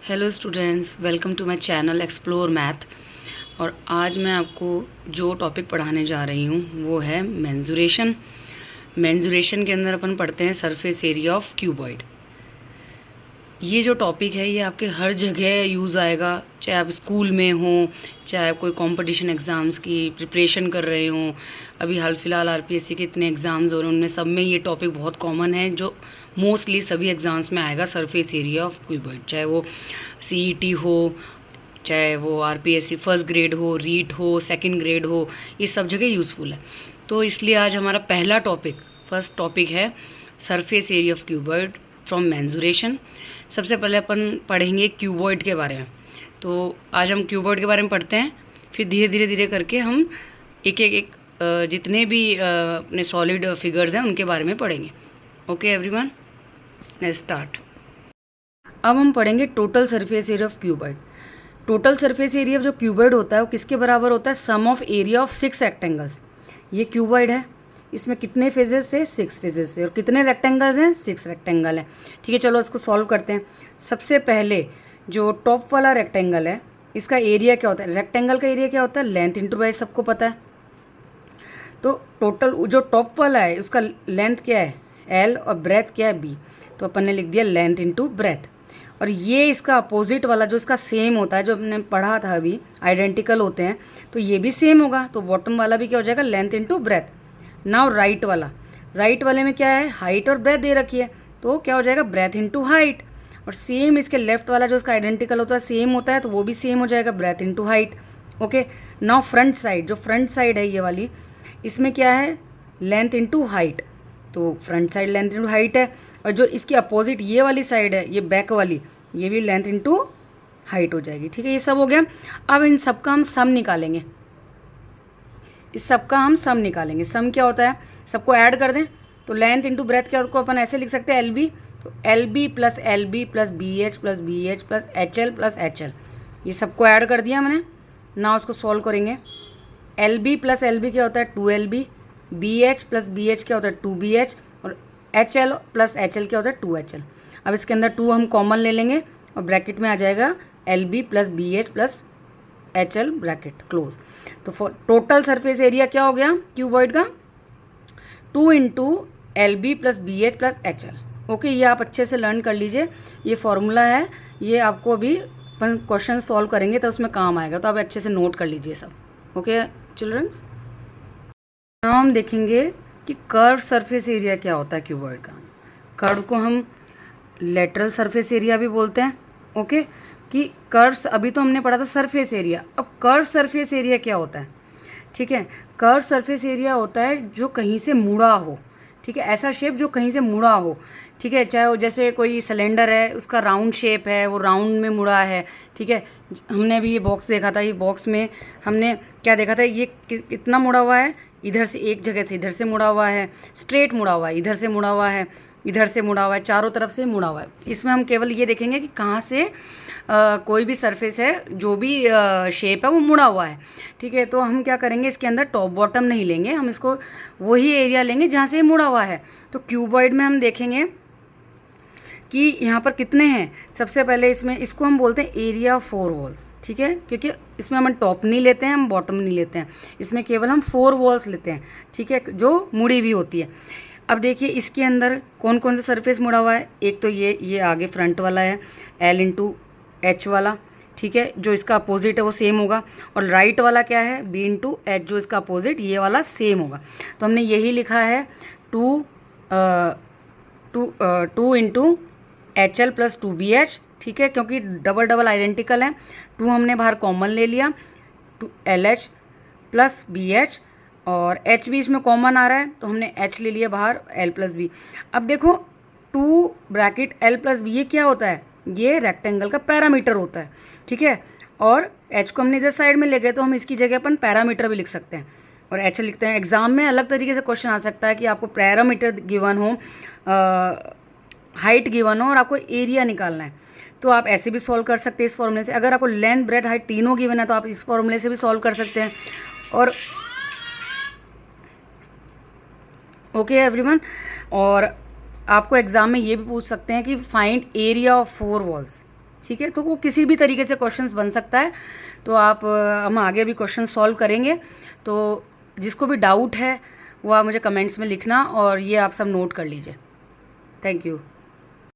Hello students, welcome to my channel explore math. और आज मैं आपको जो टॉपिक पढ़ाने जा रही हूँ वो है मेंजुरेशन। मेंजुरेशन के अंदर अपन पढ़ते हैं सरफेस एरिया ऑफ क्यूबॉइड। ये जो टॉपिक है ये आपके हर जगह यूज़ आएगा, चाहे आप स्कूल में हों, चाहे आप कोई कंपटीशन एग्ज़ाम्स की प्रिपरेशन कर रहे हों। अभी हाल फिलहाल आरपीएससी के इतने एग्ज़ाम्स हो रहे हैं, उनमें सब में ये टॉपिक बहुत कॉमन है, जो मोस्टली सभी एग्ज़ाम्स में आएगा। सरफेस एरिया ऑफ क्यूबॉइड, चाहे वो सीईटी हो, चाहे वो आरपीएससी फर्स्ट ग्रेड हो, रीट हो, सेकंड ग्रेड हो, ये सब जगह यूज़फुल है। तो इसलिए आज हमारा पहला टॉपिक, फर्स्ट टॉपिक है surface area of cuboid from mensuration. सबसे पहले अपन पढ़ेंगे क्यूबॉइड के बारे में। तो आज हम क्यूबॉइड के बारे में पढ़ते हैं, फिर धीरे धीरे करके हम एक जितने भी अपने सॉलिड फिगर्स हैं उनके बारे में पढ़ेंगे। Okay everyone, let's start. अब हम पढ़ेंगे total surface area of cuboid. Total surface area जो क्यूबॉइड होता है वो किसके बराबर होता है? सम ऑफ एरिया ऑफ 6 रेक्टेंगल्स। ये क्यूबॉइड है, इसमें कितने फेजेस थे? 6 फेजेस थे। और कितने रेक्टेंगल्स हैं? 6 रेक्टेंगल हैं। ठीक है, चलो इसको सॉल्व करते हैं। सबसे पहले जो टॉप वाला रेक्टेंगल है, इसका एरिया क्या होता है? रेक्टेंगल का एरिया क्या होता है? लेंथ इंटू ब्रेथ, सबको पता है। तो टोटल जो टॉप वाला है उसका लेंथ क्या है? L, और ब्रेथ क्या है? B। तो अपन ने लिख दिया लेंथ इंटू ब्रेथ। और ये इसका अपोजिट वाला जो इसका सेम होता है, जो हमने पढ़ा था अभी, आइडेंटिकल होते हैं, तो ये भी सेम होगा। तो बॉटम वाला भी क्या हो जाएगा? Length into breadth. Now right वाला, राइट वाले में क्या है? हाइट और ब्रेथ दे रखी है, तो क्या हो जाएगा? Breadth into height. और सेम इसके लेफ्ट वाला जो इसका आइडेंटिकल होता है, सेम होता है, तो वो भी सेम हो जाएगा, breadth into height. Okay, now front side, जो फ्रंट साइड है ये वाली, इसमें क्या है? Length into height. तो front side length into height है। और जो इसकी अपोजिट ये वाली साइड है, ये बैक वाली, ये भी लेंथ इंटू हाइट हो जाएगी। ठीक है, ये सब हो गया। अब इन सब का हम सम निकालेंगे। इस सब का हम सम निकालेंगे। सम क्या होता है? सबको ऐड कर दें तो लेंथ इंटू ब्रेथ क्या को अपन ऐसे लिख सकते हैं? LB। तो LB plus LB plus BH plus BH plus HL plus HL, ये सबको ऐड कर दिया मैंने। ना उसको सॉल्व करेंगे। LB प्लस LB क्या होता है? 2LB। BH प्लस BH क्या होता है? 2BH। और HL प्लस HL क्या होता है? 2HL। अब इसके अंदर 2 हम कॉमन ले लेंगे और ब्रैकेट में आ जाएगा LB plus BH plus HL, bracket close. तो फॉर टोटल सरफेस एरिया क्या हो गया क्यूबॉइड का? 2 into LB plus BH plus HL। Okay, ये आप अच्छे से लर्न कर लीजिए। ये फॉर्मूला है, ये आपको अभी अपन क्वेश्चन सॉल्व करेंगे तो उसमें काम आएगा, तो आप अच्छे से नोट कर लीजिए सब। ओके चिल्ड्रंस, नाउ हम देखेंगे कि कर्व सरफेस एरिया क्या होता है क्यूबॉइड का। कर्व को हम लेटरल सरफेस एरिया भी बोलते हैं। ओके, कि कर्व्स अभी तो हमने पढ़ा था सरफेस एरिया, अब कर्व सरफेस एरिया क्या होता है? ठीक है, कर्व सरफेस एरिया होता है जो कहीं से मुड़ा हो। ठीक है, ऐसा शेप जो कहीं से मुड़ा हो। ठीक है, चाहे वो जैसे कोई सिलेंडर है, उसका राउंड शेप है, वो राउंड में मुड़ा है। ठीक है, हमने अभी ये बॉक्स देखा था, ये बॉक्स में हमने क्या देखा था? ये कितना मुड़ा हुआ है? इधर से एक जगह से इधर से मुड़ा हुआ है, स्ट्रेट मुड़ा हुआ है, इधर से मुड़ा हुआ है, इधर से मुड़ा हुआ है, चारों तरफ से मुड़ा हुआ है। इसमें हम केवल ये देखेंगे कि कहाँ से कोई भी सरफेस है, जो भी शेप है वो मुड़ा हुआ है। ठीक है, तो हम क्या करेंगे? इसके अंदर टॉप बॉटम नहीं लेंगे, हम इसको वही एरिया लेंगे जहाँ से मुड़ा हुआ है। तो क्यूबॉइड में हम देखेंगे कि यहाँ पर कितने हैं। सबसे पहले इसमें, इसको हम बोलते हैं एरिया ऑफ 4 वॉल्स। ठीक है, क्योंकि इसमें हम टॉप नहीं लेते हैं, हम बॉटम नहीं लेते हैं, इसमें केवल हम 4 वॉल्स लेते हैं। ठीक है, जो मुड़ी हुई होती है। अब देखिए इसके अंदर कौन कौन सा सरफेस मुड़ा हुआ है। एक तो ये आगे फ्रंट वाला है, L इंटू H वाला। ठीक है, जो इसका अपोजिट है वो सेम होगा। और राइट वाला क्या है? B इंटू H, जो इसका अपोजिट ये वाला सेम होगा। तो हमने यही लिखा है 2 इंटू HL प्लस 2BH। ठीक है, क्योंकि डबल डबल आइडेंटिकल है। 2 हमने बाहर कॉमन ले लिया, 2LH प्लस BH, और H भी इसमें कॉमन आ रहा है तो हमने H ले लिया बाहर, L प्लस B। अब देखो 2 ब्रैकेट L प्लस B, ये क्या होता है? ये रेक्टेंगल का पैरामीटर होता है। ठीक है, और H को हमने इधर साइड में ले गए तो हम इसकी जगह अपन पैरामीटर भी लिख सकते हैं और H लिखते हैं। एग्जाम में अलग तरीके से क्वेश्चन आ सकता है कि आपको पैरामीटर गिवन हो, हाइट गिवन हो और आपको एरिया निकालना है, तो आप ऐसे भी सॉल्व कर सकते हैं इस फॉर्मूले से। अगर आपको लेंथ ब्रेथ हाइट तीनों गिवन है तो आप इस फॉर्मूले से भी सॉल्व कर सकते हैं। और ओके एवरीवन, और आपको एग्जाम में ये भी पूछ सकते हैं कि फाइंड एरिया ऑफ 4 वॉल्स। ठीक है, तो वो किसी भी तरीके से क्वेश्चंस बन सकता है। तो आप हम आगे भी क्वेश्चन सॉल्व करेंगे। तो जिसको भी डाउट है वो आप मुझे कमेंट्स में लिखना, और ये आप सब नोट कर लीजिए। Thank you.